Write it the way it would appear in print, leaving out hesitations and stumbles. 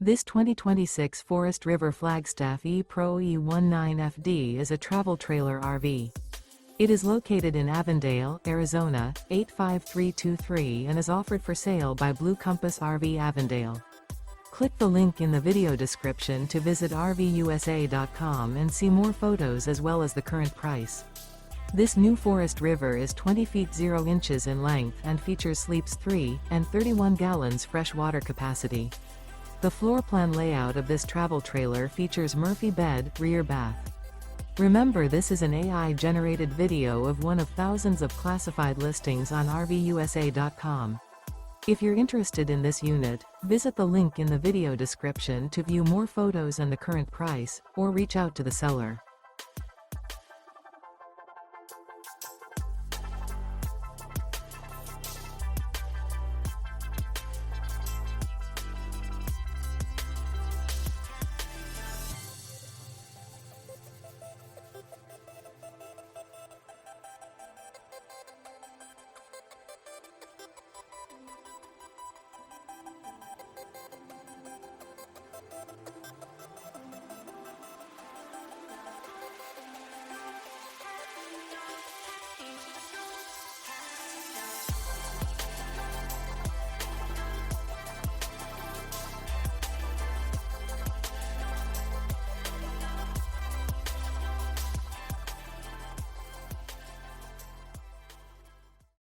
This 2026 Forest River Flagstaff E-Pro E19FD is a travel trailer RV. It is located in Avondale, Arizona, 85323 and is offered for sale by Blue Compass RV Avondale. Click the link in the video description to visit RVUSA.com and see more photos as well as the current price. This new Forest River is 20 feet 0 inches in length and features sleeps 3 and 31 gallons fresh water capacity. The floor plan layout of this travel trailer features Murphy bed, rear bath. Remember, this is an AI-generated video of one of thousands of classified listings on RVUSA.com. If you're interested in this unit, visit the link in the video description to view more photos and the current price, or reach out to the seller.